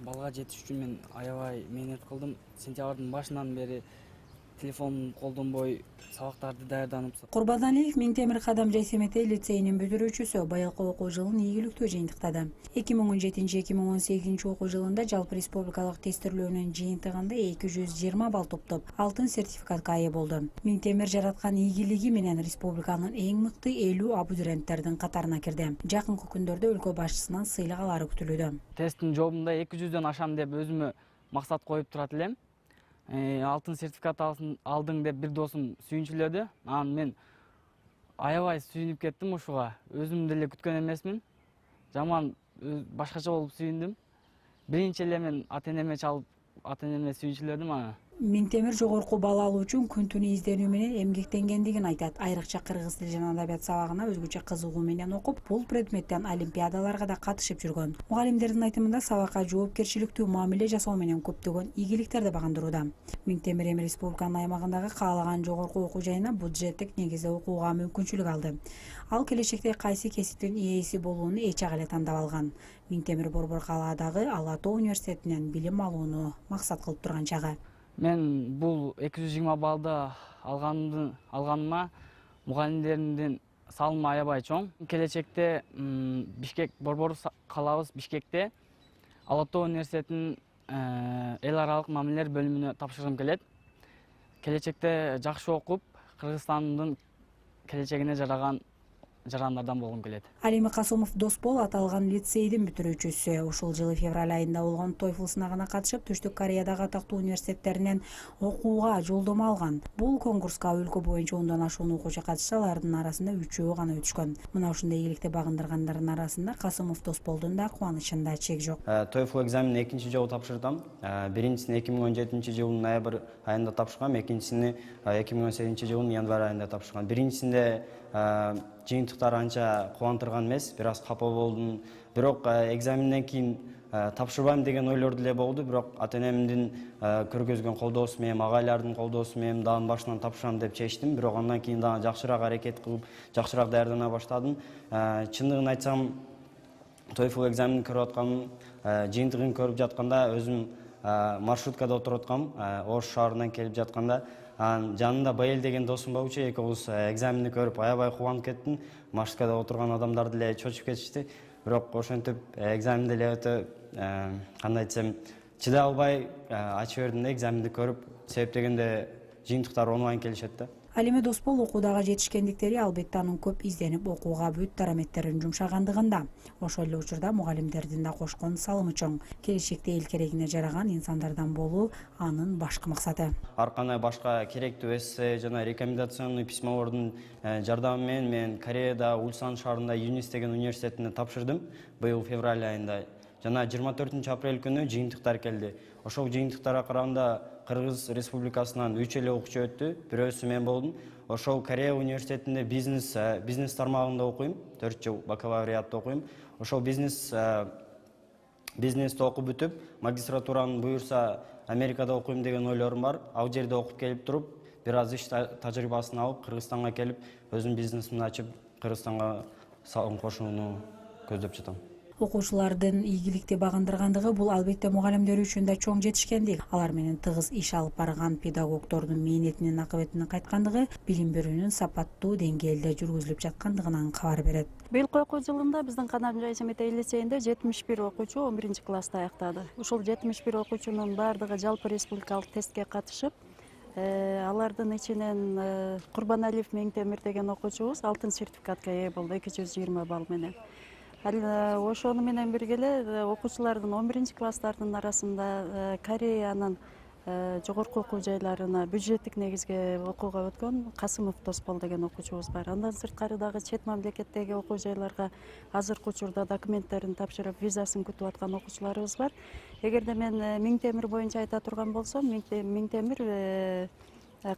балга жетиш үчүн мен аябай мээнет кылдым. Сентябрдын башынан бери телефон колдонбой сабактарды даярданып. Курбаналиев Миңтемир Кадам Жайсемете лицейинин бүтүрүүчүсү быйылкы окуу жылын ийгиликтүү жыйынтыктады. 2017-2018 окуу жылында жалпы республикалык тестирлөөнүн жыйынтыгында 220 балл топтоп, алтын сертификатка ээ болду. Миңтемир жараткан ийгилиги менен республиканын эң мыкты 50 абутуренттердин катарына кирди. Жакынкы күндөрдө өлкө башчысынан сыйлык алары күтүлүүдө. Тесттин жообунда 200дөн ашам деп өзүмө максат коюп турат элем. Алтын сертификат алдың деп бир досум сүйүнчүлөдү. Анан мен аябай сүйүнүп кеттим ушуга. Өзүм деле күткөн эмесмин. Жаман башкача болуп сүйүндүм. Биринчи эле мен ата-энеме чалып, ата-энеме сүйүнчүлөдүм аны. Миңтемир жогорку балл алуу үчүн күн түнү изденүү менен эмгектенгендигин айтат. Айрыкча кыргыз тили жана адабият сабагына өзгөчө кызыгуу менен окуп, бул предметтен олимпиадаларга да катышып жүргөн. Мугалимдердин айтымында сабакка жоопкерчиликтүү мамиле жасоо менен көптөгөн ийгиликтерди багындырууда. Миңтемир эми республиканын аймагындагы каалаган жогорку окуу жайына бюджеттик негизде окууга мүмкүнчүлүк алды. Ал келечекте кайсы кесиптин ээси болууну эч ак эле тандап алган. Миңтемир Борбор калаадагы Ала Тоо университетинен билим алууну максат кылып турган чагы. Мен бул 220 баллды алганыма мугалимдердин салымы аябай чоң. Келечекте Бишкек Борбор калабыз Бишкекте Ала Тоо университетинин эл аралык мамилелер бөлүмүнө тапшыргым келет. Келечекте жакшы окуп, Кыргызстандын келечегине жарандардан болгум келет. Алим Касымов Доспол аталган лицейдин бүтүрүүчүсү. Ушул жылы февраль айында болгон TOEFL сынагына катышып, Түштүк Кореядагы атактуу университеттеринен окууга жолдомо алган. Бул конкурска өлкө боюнча 10дон ашуун окуучу катышса, алардын арасында 3-өө гана өтүшкөн. Мына ушундай ийгиликти багындыргандардын арасында Касымов Досполдун да кубанычында чек жок. TOEFL экзаменин экинчи жолу тапшырдым. Биринчисин 2017 жылдын ноябрь айында тапшыргам, экинчисини 2018 жылдын январь айында тапшыргам. Биринчисинде жыйынтыктар анча кубандырган эмес, бир аз капа болдум. Бирок экзаменден кийин тапшырбайм деген ойлор деле болду, бирок ата-энемдин көргөзгөн колдоосу менен, агайлардын колдоосу менен дагы башынан тапшырам деп чечтим. Бирок андан кийин дагы жакшыраак аракет кылып, жакшыраак даярдана баштадым. Чындыгын айтсам, TOEFL экзаменин көрүп атканым, жыйынтыгын көрүп жатканда өзүм маршруткада отуруп аткам, Ош шаарынан келип жатканда, жанында Байел деген досум болчу, экөөбүз экзаменди көрүп аябай кубанып кеттим. Маршруткада отурган адамдар деле чочуп кетишти. Бирок ошентип экзаменди эле өтө, кандай десем, чыдай албай ачып бердим да экзаменди көрүп, себеп дегенде жыйынтыктар онлайн келишет да. Алиме Доспол окуудагы жетишкендиктери албетте анын көп изденип окууга бүт дараметтерин жумшагандыгында. Ошол эле учурда мугалимдердин да кошкон салымы чоң. Келечекте эл керегине жараган инсандардан болуу анын башкы максаты. Ар кандай башка керектүү эссе жана рекомендационный письмолордун жардамы менен мен Кореяда Ульсан шаарында ЮНИС деген университетине тапшырдым быйыл февраль айында. Жана 24 апрель күнү жыйынтыктар келди. Ошол жыйынтыктарга караганда Кыргыз Республикасынан 3 эле окуучу өттү, бирөөсү мен болдум. Ошол Корея университетинде бизнес тармагында окуйм, 4 жыл бакалавриатты окуйм. Ошол бизнести окуп бүтүп, магистратураны буюрса Америкада окуйм деген ойлорум бар. Ал жерде окуп келип туруп, бир аз иш тажрыйбасын алып, Кыргызстанга келип, өзүм бизнесимди ачып, Кыргызстанга салым кошууну көздөп жатам. Окуучулардын ийгиликти багындыргандыгы бул албетте мугалимдер үчүн да чоң жетишкендик. Алар менен тыгыз иш алып барган педагогдордун мээнетинин акыбетинин кайткандыгы билим берүүнүн сапаттуу деңгээлде жүргүзүлүп жаткандыгынан кабар берет. Быйылкы окуу жылында биздин Кадам Жайсемете лицейинде 71 окуучу 11-классты аяктады. Ушул 71 окуучунун баардыгы жалпы республикалык тестке катышып, алардын ичинен Курбаналиев Миңтемир деген окуучубуз алтын сертификатка ээ болду 220 балл менен. Ошону менен бирге эле окуучулардын 11-класстардын арасында Кореянын жогорку окуу жайларына бюджеттик негизге окууга өткөн Касымов Доспол деген окуучубуз бар. Андан сырткары дагы чет мамлекеттеги окуу жайларга азыркы учурда документтерин тапшырып, визасын күтүп аткан окуучуларыбыз бар. Эгерде мен Миңтемир боюнча айта турган болсом, Миңтемир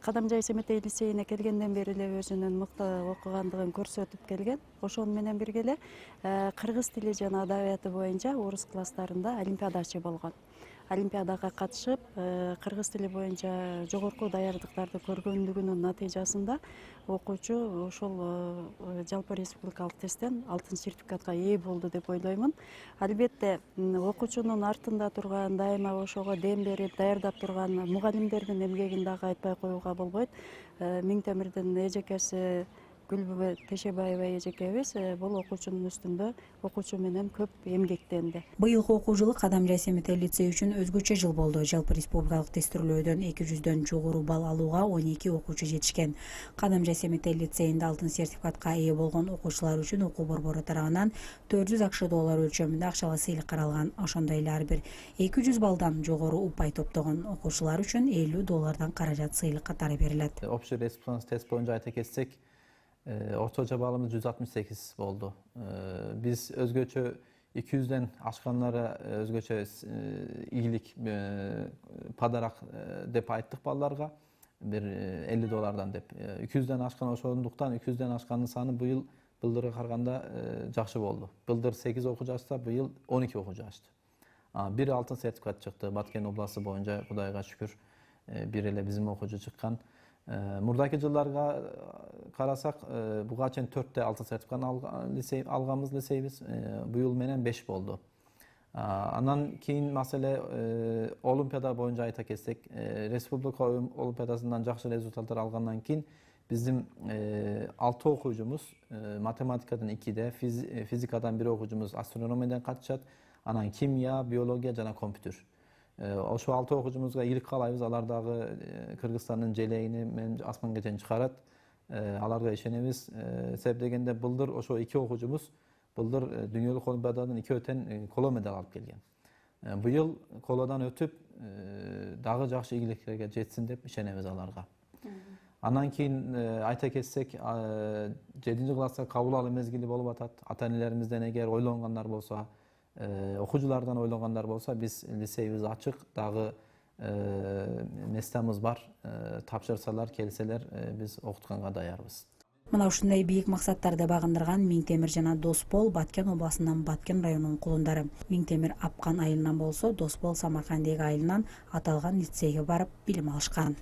Кадам Жайсемете лицейине келгенден бери эле өзүнүн мыкты окугандыгын көрсөтүп келген. Ошону менен бирге эле кыргыз тили жана адабияты боюнча орус класстарында олимпиадачы болгон. олимпиадага катышып кыргыз тили боюнча жогорку даярдыктарды көргөндүгүнүн натыйжасында окуучу ошол жалпы республикалык тесттен алтын сертификатка ээ болду деп ойлоймун. Албетте окуучунун артында турган, дайыма ошого дем берип даярдап турган мугалимдердин эмгегин дагы айтпай коюуга болбойт. Миңтемирдин эжекеси Гүлбүбө Тешебаева эжекебиз бул окуучунун үстүндө окуучу менен көп эмгектенди. Быйылкы окуу жылы Кадам Жайсемет лицей үчүн өзгөчө жыл болду. Жалпы республикалык тестирөөлөрдөн 200дөн жогору балл алууга 12 окуучу жетишкен. Кадам Жайсемет лицейинде алтын сертификатка ээ болгон окуучулар үчүн окуу борбору тарабынан 400 акш доллар өлчөмүндө акчалык сыйлык каралган. Ошондой эле ар бир 200 баллдан жогору упай топтогон окуучулар үчүн 50 доллардан каражат сыйлык катары берилет. Общий республикалык тест боюнча айта кетсек, орточо баллымыз 168 болду. Биз өзгөчө 200ден ашканлары өзгөчө ийгилик подарок деп айттык балдарга, бир 50 доллардан деп. 200ден ашкан ошондуктан 200ден ашкандын саны былдырга караганда жакшы болду. Былдыр 8 окуучу ачса, быйыл 12 окуучу ачты. Бир алтын сертификат чыкты Баткен областы боюнча, Кудайга шүкүр. Бир эле биздин окуучу чыккан. Мурдакы жылдарга карасак, буга чейин 4 алтын сертификат алганбыз лицейбиз, быйыл менен 5 болду. Андан кийин маселе олимпиада боюнча айта кетсек, республика олимпиадасынан жакшы результаттар алгандан кийин биздин 6 окуучумуз математикадан 2де, физикадан 1 окуучумуз астрономиядан катышат, анан химия, биология жана компьютер. Ошо 6 окуучумузга ийгилик каалайбыз. Алар дагы Кыргызстандын желегини менен асманга чейин чыгарат. Аларга ишенебиз. Себеп дегенде былдыр ошо 2 окуучумуз былдыр дүйнөлүк олимпиададан 2 өтөн коло медаль алып келген. Быйыл колодан өтүп дагы жакшы ийгиликтерге жетсин деп ишенебиз аларга. Андан кийин айта кетсек, 7-класска кабыл алуу мезгили болуп атат. Ата-энелеримизден эгер ойлонгандар болсо, окуучулардан ойлонгандар болсо, биз лицейибиз ачык, дагы местамыз бар. Тапшырсалар, келселер, биз окутканга даярбыз. Мына ушундай бийик максаттарды багындырган Миңтемир жана Досбол Баткен областынын Баткен районунун кулундары. Миңтемир Апкан айылынан болсо, Досбол Самаркандек айылынан аталган лицейге барып билим алышкан.